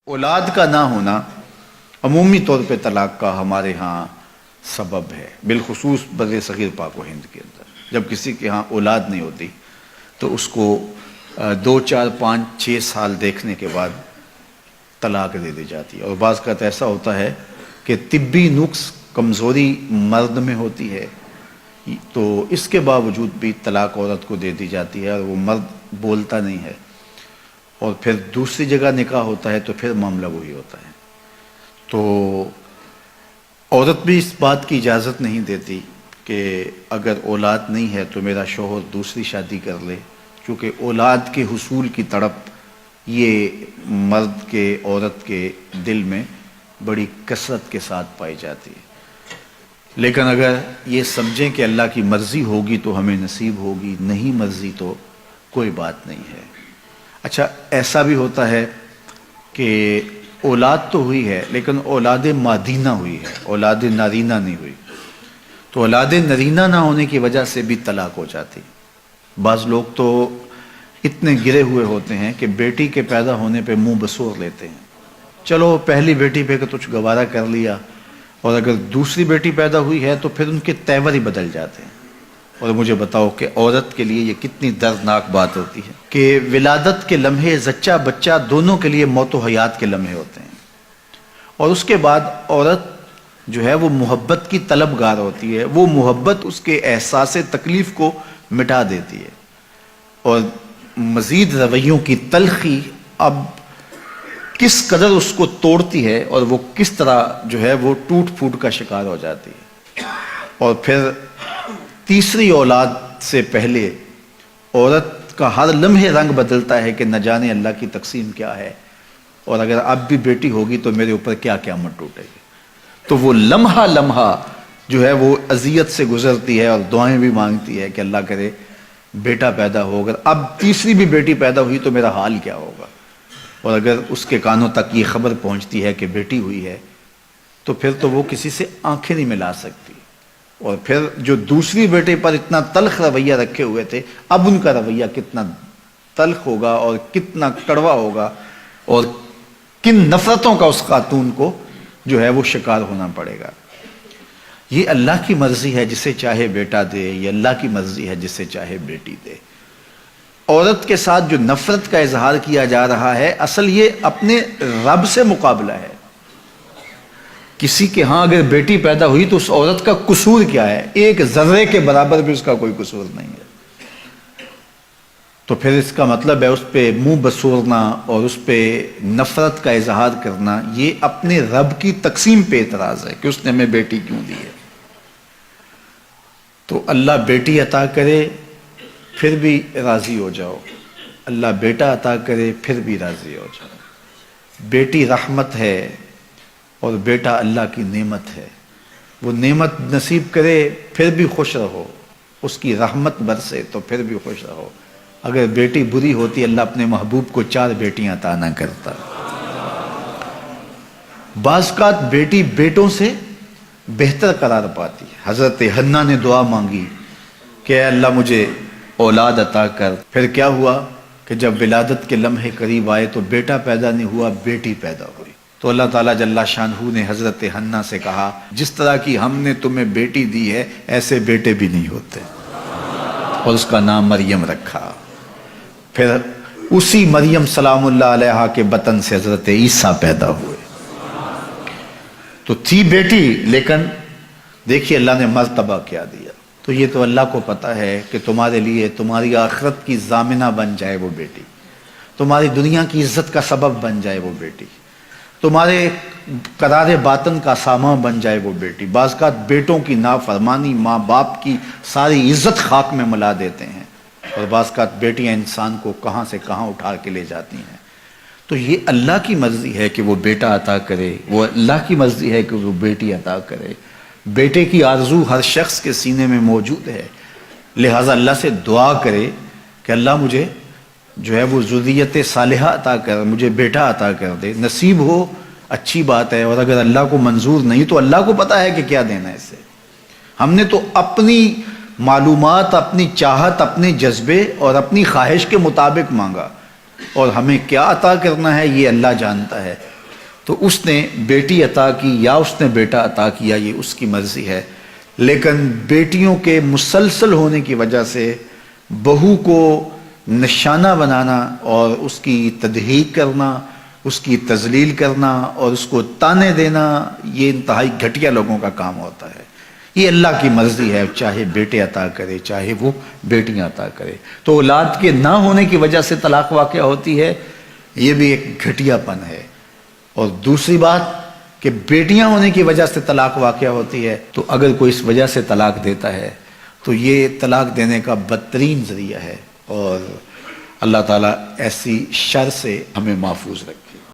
औलाद का ना होना अमूमी तौर पे तलाक का हमारे यहाँ सबब है, बिलखुसूस बर सग़ीर पाक व हिंद के अंदर। जब किसी के यहाँ औलाद नहीं होती तो उसको 2, 4, 5, 6 साल देखने के बाद तलाक दे दी जाती है। और बाज़ का तो ऐसा होता है कि तिब्बी नुक्स कमज़ोरी मर्द में होती है तो इसके बावजूद भी तलाक औरत को दे दी जाती है और वो मर्द बोलता नहीं है, और फिर दूसरी जगह निकाह होता है तो फिर मामला वही होता है। तो औरत भी इस बात की इजाज़त नहीं देती कि अगर औलाद नहीं है तो मेरा शौहर दूसरी शादी कर ले, क्योंकि औलाद के हुसूल की तड़प ये मर्द के औरत के दिल में बड़ी कसरत के साथ पाई जाती है। लेकिन अगर ये समझें कि अल्लाह की मर्ज़ी होगी तो हमें नसीब होगी, नहीं मर्ज़ी तो कोई बात नहीं है। अच्छा, ऐसा भी होता है कि औलाद तो हुई है लेकिन औलाद मादीना हुई है, औलाद नारीना नहीं हुई, तो औलाद नरीना ना होने की वजह से भी तलाक हो जाती। बाज़ लोग तो इतने गिरे हुए होते हैं कि बेटी के पैदा होने पे मुंह बसोर लेते हैं, चलो पहली बेटी पे तो कुछ गवारा कर लिया, और अगर दूसरी बेटी पैदा हुई है तो फिर उनके तेवर ही बदल जाते हैं। और मुझे बताओ कि औरत के लिए ये कितनी दर्दनाक बात होती है कि विलादत के लम्हे, जच्चा बच्चा दोनों के लिए मौत व हयात के लम्हे होते हैं, और उसके बाद औरत जो है वो मोहब्बत की तलबगार होती है। वो मोहब्बत उसके एहसास तकलीफ को मिटा देती है, और मज़ीद रवैयों की तलखी अब किस कदर उसको तोड़ती है, और वो किस तरह जो है वो टूट फूट का शिकार हो जाती है। और फिर तीसरी औलाद से पहले औरत का हर लम्हे रंग बदलता है कि न जाने अल्लाह की तकसीम क्या है, और अगर अब भी बेटी होगी तो मेरे ऊपर क्या क़यामत टूटेगी। तो वो लम्हा लम्हा जो है वो अजियत से गुजरती है और दुआएं भी मांगती है कि अल्लाह करे बेटा पैदा हो, अगर अब तीसरी भी बेटी पैदा हुई तो मेरा हाल क्या होगा। और अगर उसके कानों तक ये खबर पहुंचती है कि बेटी हुई है तो फिर तो वो किसी से आंखें नहीं मिला सकती, और फिर जो दूसरी बेटे पर इतना तल्ख रवैया रखे हुए थे, अब उनका रवैया कितना तल्ख होगा और कितना कड़वा होगा, और किन नफरतों का उस खातून को जो है वो शिकार होना पड़ेगा। ये अल्लाह की मर्जी है, जिसे चाहे बेटा दे, ये अल्लाह की मर्जी है जिसे चाहे बेटी दे। औरत के साथ जो नफरत का इजहार किया जा रहा है, असल ये अपने रब से मुकाबला है। किसी के यहां अगर बेटी पैदा हुई तो उस औरत का कसूर क्या है? एक जर्रे के बराबर भी उसका कोई कसूर नहीं है। तो फिर इसका मतलब है उस पर मुंह बसोरना और उस पर नफरत का इजहार करना, ये अपने रब की तकसीम पे एतराज है कि उसने हमें बेटी क्यों दी है। तो अल्लाह बेटी अता करे फिर भी राजी हो जाओ, अल्लाह बेटा अता करे फिर भी राजी हो जाओ। बेटी रहमत है और बेटा अल्लाह की नेमत है। वो नेमत नसीब करे फिर भी खुश रहो, उसकी रहमत बरसे तो फिर भी खुश रहो। अगर बेटी बुरी होती, अल्लाह अपने महबूब को 4 बेटियां अता ना करता। बाज़ बेटी बेटों से बेहतर करार पाती है। हजरत हन्ना ने दुआ मांगी कि अल्लाह मुझे औलाद अता कर। फिर क्या हुआ कि जब विलादत के लम्हे करीब आए तो बेटा पैदा नहीं हुआ, बेटी पैदा हुई। तो अल्लाह ताला जल्ला शानहू ने हजरत हन्ना से कहा, जिस तरह की हमने तुम्हें बेटी दी है ऐसे बेटे भी नहीं होते, और उसका नाम मरियम रखा। फिर उसी मरियम सलामुल्लाह अलैहा के बतन से हजरत ईसा पैदा हुए। तो थी बेटी, लेकिन देखिए अल्लाह ने मर्तबा क्या दिया। तो ये तो अल्लाह को पता है कि तुम्हारे लिए तुम्हारी आखिरत की जामिना बन जाए वो बेटी, तुम्हारी दुनिया की इज्जत का सबब बन जाए वो बेटी, तुम्हारे करारे बातन का सामान बन जाए वो बेटी। बाज़ बेटों की नाफरमानी माँ बाप की सारी इज्जत खाक में मिला देते हैं, और बाज़ बेटियाँ इंसान को कहाँ से कहाँ उठा के ले जाती हैं। तो ये अल्लाह की मर्जी है कि वो बेटा अता करे, वो अल्लाह की मर्जी है कि वो बेटी अता करे। बेटे की आरजू हर शख्स के सीने में मौजूद है, लिहाजा अल्लाह से दुआ करे कि अल्लाह मुझे जो है वो ज़ुर्रियत सालिहा अता कर, मुझे बेटा अता कर दे। नसीब हो अच्छी बात है, और अगर अल्लाह को मंजूर नहीं तो अल्लाह को पता है कि क्या देना है इससे। हमने तो अपनी मालूमात, अपनी चाहत, अपने जज्बे और अपनी ख्वाहिश के मुताबिक मांगा, اور ہمیں کیا عطا کرنا ہے یہ اللہ جانتا ہے. تو اس نے بیٹی عطا کی یا اس نے بیٹا عطا کیا یہ اس کی مرضی ہے، لیکن بیٹیوں کے مسلسل ہونے کی وجہ سے بہو کو نشانہ بنانا اور اس کی تضحیک کرنا، اس کی تذلیل کرنا اور اس کو تانے دینا، یہ انتہائی گھٹیا لوگوں کا کام ہوتا ہے. یہ اللہ کی مرضی ہے، چاہے بیٹے عطا کرے چاہے وہ بیٹیاں عطا کرے. تو اولاد کے نہ ہونے کی وجہ سے طلاق واقع ہوتی ہے، یہ بھی ایک گھٹیا پن ہے. اور دوسری بات کہ بیٹیاں ہونے کی وجہ سے طلاق واقع ہوتی ہے، تو اگر کوئی اس وجہ سے طلاق دیتا ہے تو یہ طلاق دینے کا بدترین ذریعہ ہے. اور اللہ تعالیٰ ایسی شر سے ہمیں محفوظ رکھے.